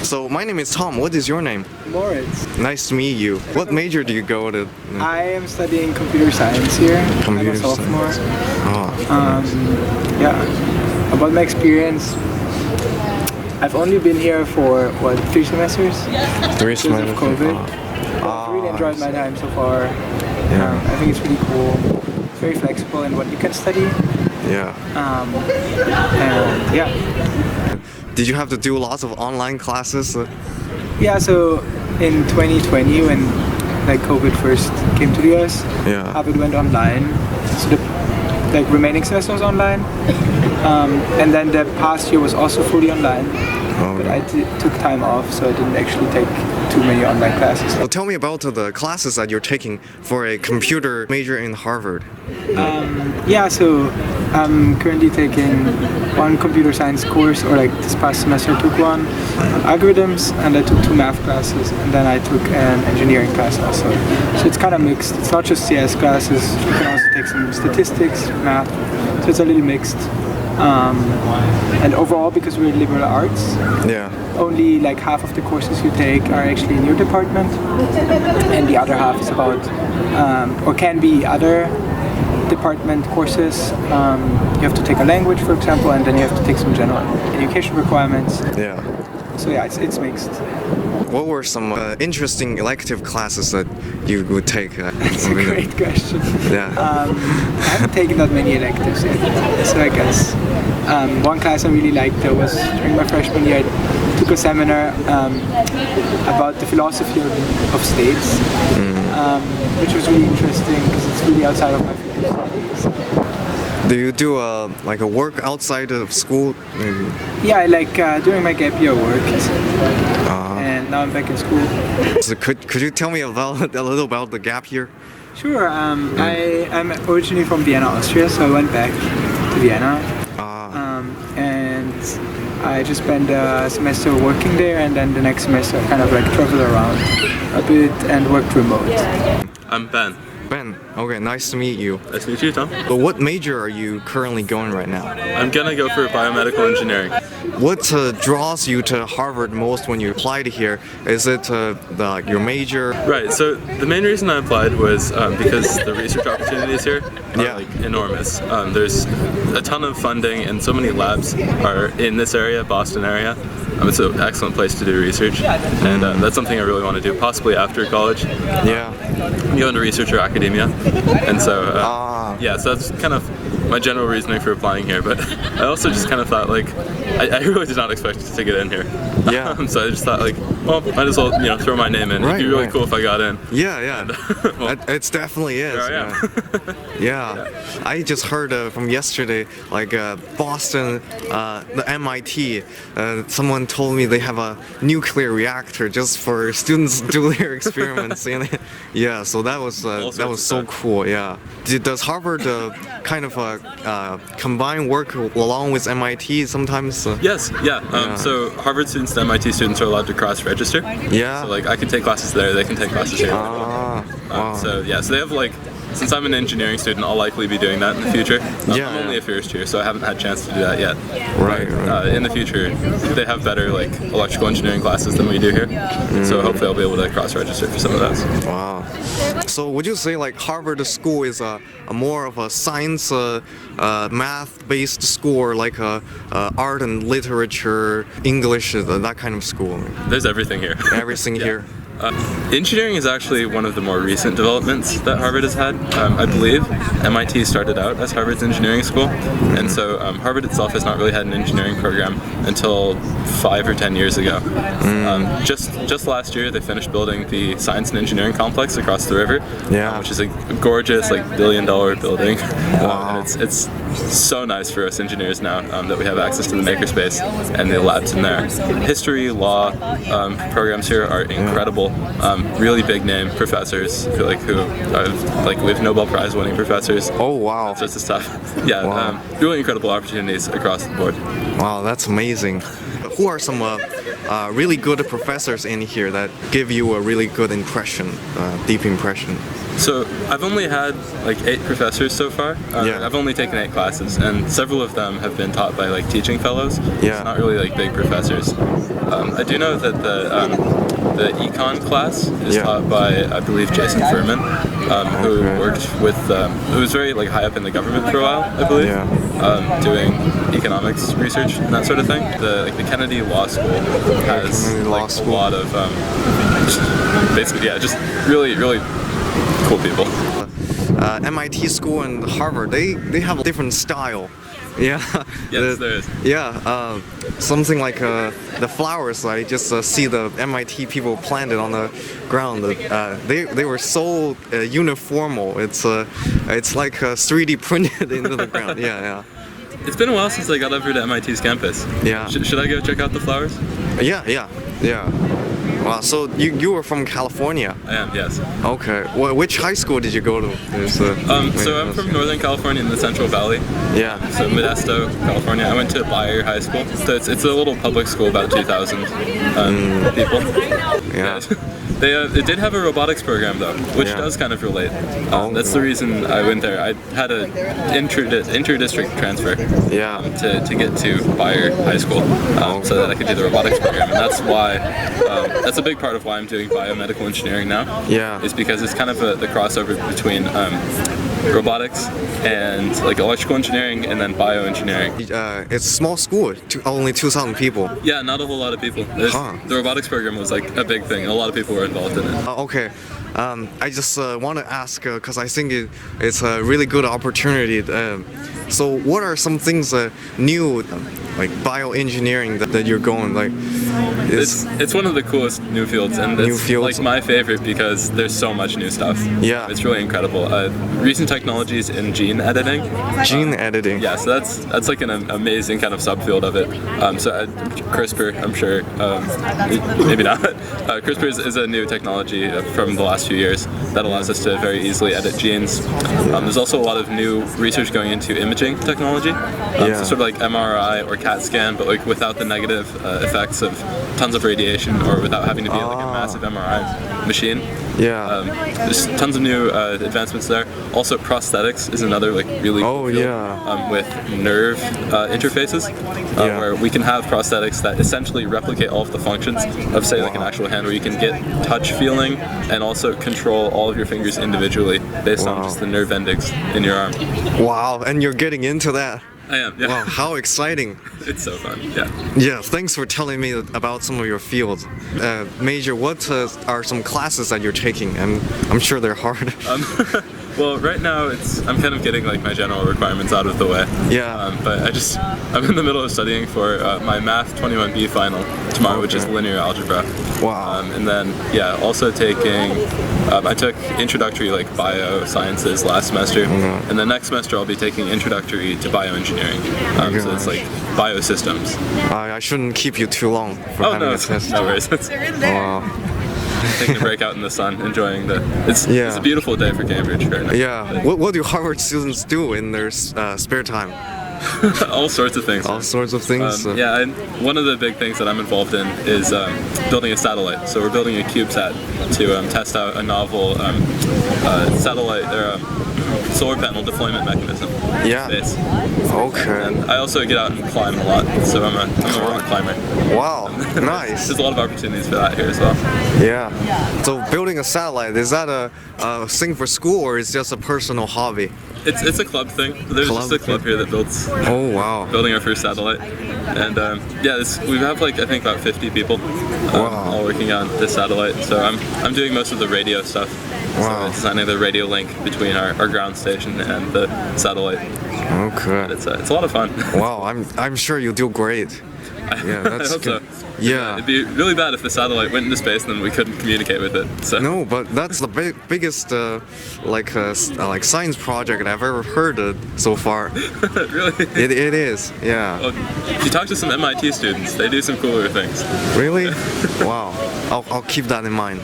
So my name is Tom. What is your name? Moritz. Nice to meet you. What major do you go to? I am studying computer science here. Computer I'm a sophomore. Science. Oh. Yeah. About my experience, I've only been here for 3 semesters? 3 Because semesters. of COVID. I've really enjoyed my time so far. Yeah. I think it's really cool. It's very flexible in what you can study. Yeah. And yeah. Did you have to do lots of online classes? Yeah, so in 2020 when COVID first came to the US, Yeah. Harvard went online. So the remaining semester was online. And then the past year was also fully online. But I took time off, so I didn't actually take too many online classes. Well, tell me about the classes that you're taking for a computer major in Harvard. Yeah, so I'm currently taking one computer science course, or this past semester I took one on algorithms, and I took 2 math classes, and then I took an engineering class also. So it's kind of mixed. It's not just CS classes. You can also take some statistics, math. So it's a little mixed. And overall, because we're liberal arts, Yeah. only half of the courses you take are actually in your department, and the other half is about, or can be other department courses. You have to take a language, for example, and then you have to take some general education requirements. Yeah. So yeah, it's mixed. What were some interesting elective classes that you would take? That's a great question. Yeah. I haven't taken that many electives yet, so I guess one class I really liked was during my freshman year. I took a seminar about the philosophy of states, which was really interesting because it's really outside of my field of studies. Do you do a work outside of school? Maybe? Yeah, during my gap year I worked, and now I'm back in school. So could you tell me a little about the gap year? Sure. I'm originally from Vienna, Austria, so I went back to Vienna, and I just spent a semester working there, and then the next semester I kind of traveled around a bit and worked remote. I'm Ben. Ben, okay, nice to meet you. Nice to meet you, Tom. But what major are you currently going right now? I'm gonna go for biomedical engineering. What draws you to Harvard most when you applied here? Is it your major? Right, so the main reason I applied was because the research opportunities here are Yeah. enormous. There's a ton of funding and so many labs are in this area, Boston area. It's an excellent place to do research, and that's something I really want to do, possibly after college. Yeah. Go into research or academia, and so yeah, so that's kind of my general reasoning for applying here. But I also just kind of thought I really did not expect to get in here. Yeah. So I just thought well, might as well throw my name in. It'd be really cool if I got in. Yeah, yeah. Well, it definitely is. Here I am. Yeah. I just heard from yesterday, Boston, the MIT, someone told me they have a nuclear reactor just for students to do their experiments in it. Yeah, so that was so cool. Yeah. Does Harvard kind of combine work along with MIT sometimes? Yes, yeah. So Harvard students and MIT students are allowed to cross-register. Yeah. So I can take classes there, they can take classes here. Wow. So yeah, so they have since I'm an engineering student, I'll likely be doing that in the future. Yeah, I'm only a first year, so I haven't had a chance to do that yet. Right. In the future, they have better electrical engineering classes than we do here. So hopefully I'll be able to cross-register for some of those. Wow. So would you say Harvard school is a more of a science, math-based school, or art and literature, English, that kind of school? There's everything here. Everything here. Engineering is actually one of the more recent developments that Harvard has had. I believe MIT started out as Harvard's engineering school, and so Harvard itself has not really had an engineering program until 5 or 10 years ago. Just last year, they finished building the Science and Engineering Complex across the river, which is a gorgeous billion-dollar building. Wow. And it's so nice for us engineers now that we have access to the makerspace and the labs in there. History, law programs here are incredible. Really big name professors who we have Nobel Prize winning professors. Oh wow. Sorts of stuff. Yeah, Wow. really incredible opportunities across the board. Wow, that's amazing. Who are some really good professors in here that give you a really good impression, deep impression? So I've only had like 8 professors so far. Yeah. I've only taken 8 classes, and several of them have been taught by like teaching fellows. Yeah. It's not really like big professors. I do know that the econ class is Yeah. taught by, I believe, Jason Furman, who Okay. worked with, who was very like high up in the government for a while, I believe, doing economics research and that sort of thing. The Kennedy Law School has Kennedy Law like School. a lot of just basically just really cool people. MIT school and Harvard, they have a different style. Yeah. Yes, there is. Yeah. Something like the flowers. I just see the MIT people planted on the ground. They were so uniformal. It's like 3D printed into the ground. Yeah. It's been a while since I got over to MIT's campus. Yeah. Should I go check out the flowers? Yeah. Wow. So you were from California? I am, yes. Okay. Well, which high school did you go to? So I'm from Northern California in the Central Valley. Yeah. So Modesto, California. I went to Bayer High School. So it's a little public school, about 2,000 people. Yeah. They did have a robotics program though, which Yeah. does kind of relate. That's the reason I went there. I had a inter-district transfer Yeah. to get to Bayer High School so that I could do the robotics program, and that's why that's a big part of why I'm doing biomedical engineering now. Yeah. Is because it's kind of the crossover between robotics and like electrical engineering and then bioengineering. It's a small school, only 2,000 people. Yeah, not a whole lot of people. The robotics program was like a big thing. A lot of people were involved in it. Okay. I just want to ask because I think it's a really good opportunity. So what are some things new, like bioengineering that you're going like? It's one of the coolest new fields, and New it's fields. like my favorite because there's so much new stuff. Yeah. It's really incredible. Recent technologies in gene editing. Gene editing. Yeah, so that's like an amazing kind of subfield of it. CRISPR, I'm sure, maybe not. CRISPR is a new technology from the last few years that allows us to very easily edit genes. There's also a lot of new research going into imaging technology, so sort of like MRI or CAT scan, but like without the negative effects of tons of radiation or without having to be like a massive MRI machine. Yeah. There's tons of new advancements there. Also, prosthetics is another like really cool field, yeah. with nerve interfaces, where we can have prosthetics that essentially replicate all of the functions of, say, like an actual hand, where you can get touch feeling and also control all of your fingers individually based on just the nerve endings in your arm. Wow, and you're getting into that. I am, yeah. Wow, how exciting. It's so fun, yeah. Yeah, thanks for telling me about some of your fields. Major, what are some classes that you're taking? I'm sure they're hard. Well, right now I'm kind of getting like my general requirements out of the way. Yeah. But I'm in the middle of studying for my Math 21B final tomorrow, which is linear algebra. Wow. And then also taking I took introductory like biosciences last semester, and the next semester I'll be taking introductory to bioengineering. So it's like biosystems. I shouldn't keep you too long for having a test. No worries. Wow. Taking a break out in the sun, enjoying it's a beautiful day for Cambridge right now. Yeah. What do Harvard students do in their spare time? All sorts of things. All sorts of things. And one of the big things that I'm involved in is building a satellite. So we're building a CubeSat to test out a novel satellite or solar panel deployment mechanism Yeah. in space. Okay. And I also get out and climb a lot, so I'm a rock climber. Wow. Nice. There's a lot of opportunities for that here as well. Yeah. So building a satellite, is that a thing for school or is it just a personal hobby? It's a club thing. There's just a club here that builds Oh wow. building our first satellite. And we have like I think about 50 people all working on this satellite. So I'm doing most of the radio stuff. Wow. So designing the radio link between our ground station and the satellite. Okay. It's a lot of fun. Wow. I'm sure you'll do great. Yeah, that's I hope good. so. Yeah. It'd be really bad if the satellite went into space and then we couldn't communicate with it. So. No, but that's the biggest like science project I've ever heard of so far. Really? It is. Yeah. Well, if you talk to some MIT students, they do some cooler things. Really? Wow. I'll keep that in mind.